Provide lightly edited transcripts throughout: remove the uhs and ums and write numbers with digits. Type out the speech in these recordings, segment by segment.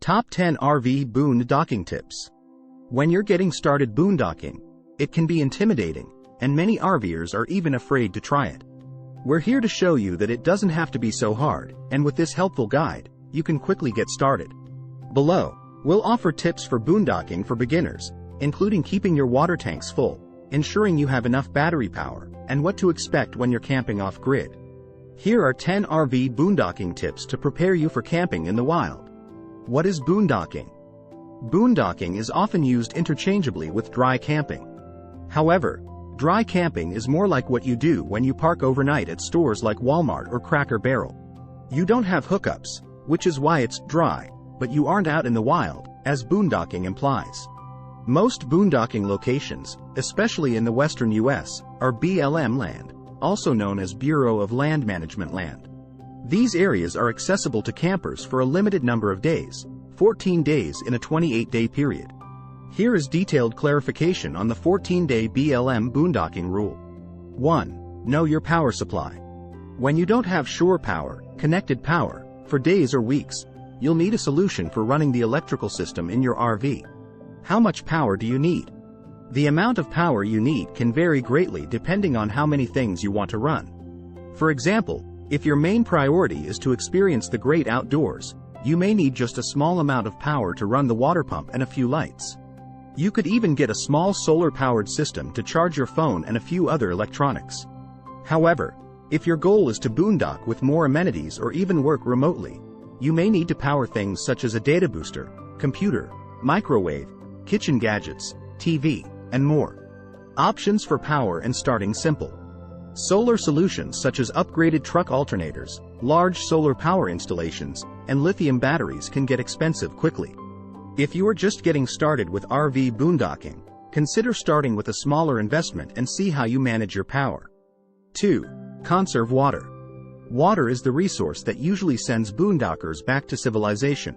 Top 10 RV Boondocking Tips. When you're getting started boondocking, it can be intimidating, and many RVers are even afraid to try it. We're here to show you that it doesn't have to be so hard, and with this helpful guide, you can quickly get started. Below, we'll offer tips for boondocking for beginners, including keeping your water tanks full, ensuring you have enough battery power, and what to expect when you're camping off-grid. Here are 10 RV boondocking tips to prepare you for camping in the wild. What is boondocking? Boondocking is often used interchangeably with dry camping. However, dry camping is more like what you do when you park overnight at stores like Walmart or Cracker Barrel. You don't have hookups, which is why it's dry, but you aren't out in the wild, as boondocking implies. Most boondocking locations, especially in the western U.S., are BLM land, also known as Bureau of Land Management land. These areas are accessible to campers for a limited number of days, 14 days in a 28-day period. Here is detailed clarification on the 14-day BLM boondocking rule. 1. Know your power supply. When you don't have shore power, connected power, for days or weeks, you'll need a solution for running the electrical system in your RV. How much power do you need? The amount of power you need can vary greatly depending on how many things you want to run. For example, if your main priority is to experience the great outdoors, you may need just a small amount of power to run the water pump and a few lights. You could even get a small solar-powered system to charge your phone and a few other electronics. However, if your goal is to boondock with more amenities or even work remotely, you may need to power things such as a data booster, computer, microwave, kitchen gadgets, TV, and more. Options for power and starting simple. Solar solutions such as upgraded truck alternators, large solar power installations, and lithium batteries can get expensive quickly. If you are just getting started with RV boondocking, consider starting with a smaller investment and see how you manage your power. 2. Conserve water. Water is the resource that usually sends boondockers back to civilization.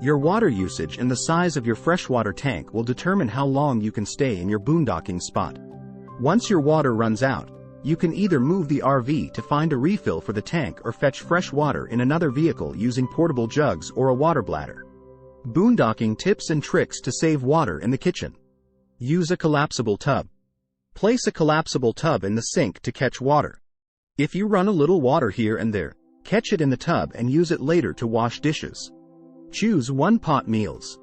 Your water usage and the size of your freshwater tank will determine how long you can stay in your boondocking spot. Once your water runs out, you can either move the RV to find a refill for the tank or fetch fresh water in another vehicle using portable jugs or a water bladder. Boondocking tips and tricks to save water in the kitchen. Use a collapsible tub. Place a collapsible tub in the sink to catch water. If you run a little water here and there, catch it in the tub and use it later to wash dishes. Choose one-pot meals.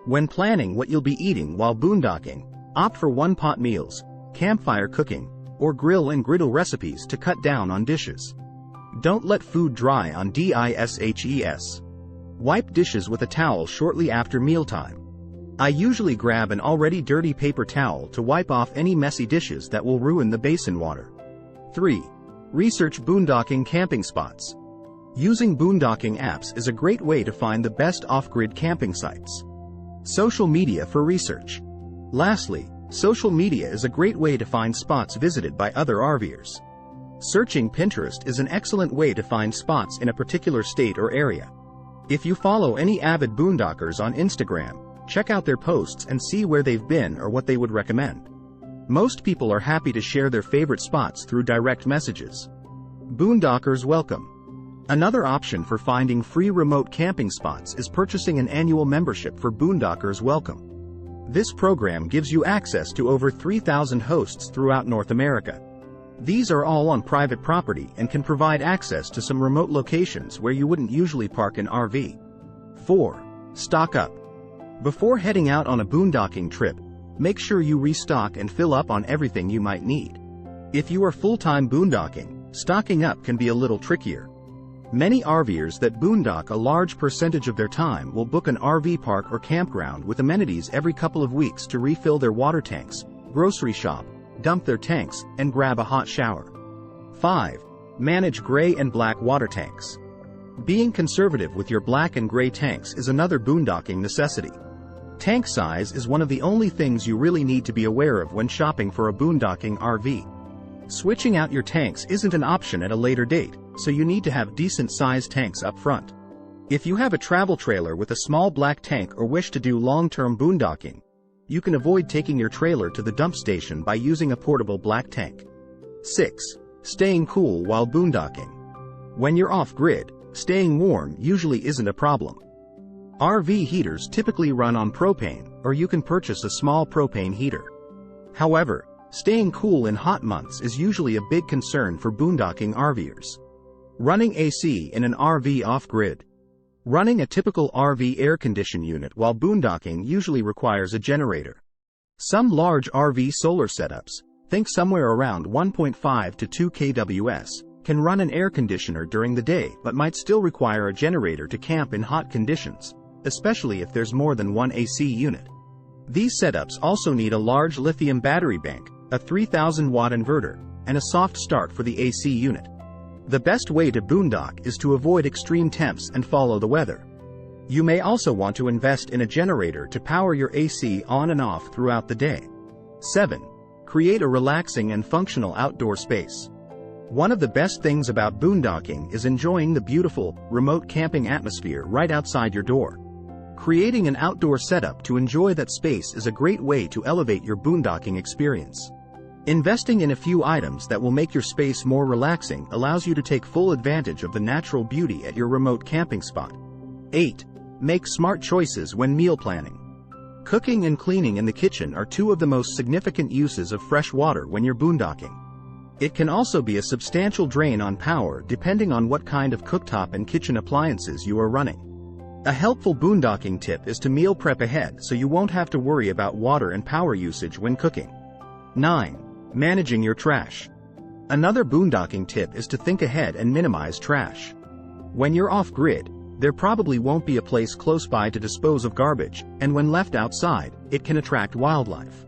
When planning what you'll be eating while boondocking, opt for one-pot meals, campfire cooking, or grill and griddle recipes to cut down on dishes. Don't let food dry on dishes. Wipe dishes with a towel shortly after mealtime. I usually grab an already dirty paper towel to wipe off any messy dishes that will ruin the basin water. 3. Research boondocking camping spots. Using boondocking apps is a great way to find the best off-grid camping sites. Social media for research. Lastly, social media is a great way to find spots visited by other RVers. Searching Pinterest is an excellent way to find spots in a particular state or area. If you follow any avid boondockers on Instagram, check out their posts and see where they've been or what they would recommend. Most people are happy to share their favorite spots through direct messages. Boondockers welcome. Another option for finding free remote camping spots is purchasing an annual membership for Boondockers Welcome. This program gives you access to over 3,000 hosts throughout North America. These are all on private property and can provide access to some remote locations where you wouldn't usually park an RV. 4. Stock up. Before heading out on a boondocking trip, make sure you restock and fill up on everything you might need. If you are full-time boondocking, stocking up can be a little trickier. Many RVers that boondock a large percentage of their time will book an RV park or campground with amenities every couple of weeks to refill their water tanks, grocery shop, dump their tanks, and grab a hot shower. 5. Manage gray and black water tanks. Being conservative with your black and gray tanks is another boondocking necessity. Tank size is one of the only things you really need to be aware of when shopping for a boondocking RV. Switching out your tanks isn't an option at a later date, so you need to have decent-sized tanks up front. If you have a travel trailer with a small black tank or wish to do long-term boondocking, you can avoid taking your trailer to the dump station by using a portable black tank. 6. Staying cool while boondocking. When you're off-grid, staying warm usually isn't a problem. RV heaters typically run on propane, or you can purchase a small propane heater. However, staying cool in hot months is usually a big concern for boondocking RVers. Running AC in an RV off-grid. Running a typical RV air condition unit while boondocking usually requires a generator. Some large RV solar setups, think somewhere around 1.5 to 2 kWs, can run an air conditioner during the day but might still require a generator to camp in hot conditions, especially if there's more than one AC unit. These setups also need a large lithium battery bank, a 3000-watt inverter, and a soft start for the AC unit. The best way to boondock is to avoid extreme temps and follow the weather. You may also want to invest in a generator to power your AC on and off throughout the day. 7. Create a relaxing and functional outdoor space. One of the best things about boondocking is enjoying the beautiful, remote camping atmosphere right outside your door. Creating an outdoor setup to enjoy that space is a great way to elevate your boondocking experience. Investing in a few items that will make your space more relaxing allows you to take full advantage of the natural beauty at your remote camping spot. 8. Make smart choices when meal planning. Cooking and cleaning in the kitchen are two of the most significant uses of fresh water when you're boondocking. It can also be a substantial drain on power depending on what kind of cooktop and kitchen appliances you are running. A helpful boondocking tip is to meal prep ahead so you won't have to worry about water and power usage when cooking. 9. Managing your trash. Another boondocking tip is to think ahead and minimize trash. When you're off-grid, there probably won't be a place close by to dispose of garbage, and when left outside, it can attract wildlife.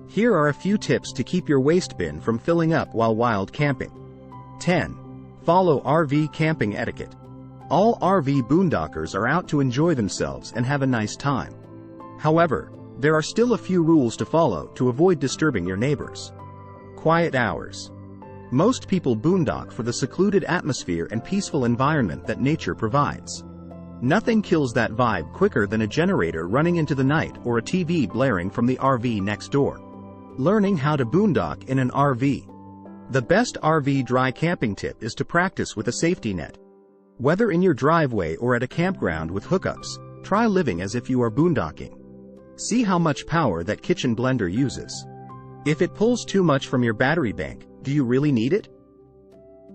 Here are a few tips to keep your waste bin from filling up while wild camping. 10. Follow RV camping etiquette. All RV boondockers are out to enjoy themselves and have a nice time. However, there are still a few rules to follow to avoid disturbing your neighbors. Quiet hours. Most people boondock for the secluded atmosphere and peaceful environment that nature provides. Nothing kills that vibe quicker than a generator running into the night or a TV blaring from the RV next door. Learning how to boondock in an RV. The best RV dry camping tip is to practice with a safety net. Whether in your driveway or at a campground with hookups, try living as if you are boondocking. See how much power that kitchen blender uses. If it pulls too much from your battery bank, do you really need it?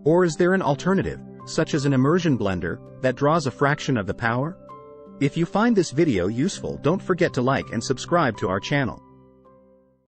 Or is there an alternative, such as an immersion blender, that draws a fraction of the power? If you find this video useful, don't forget to like and subscribe to our channel.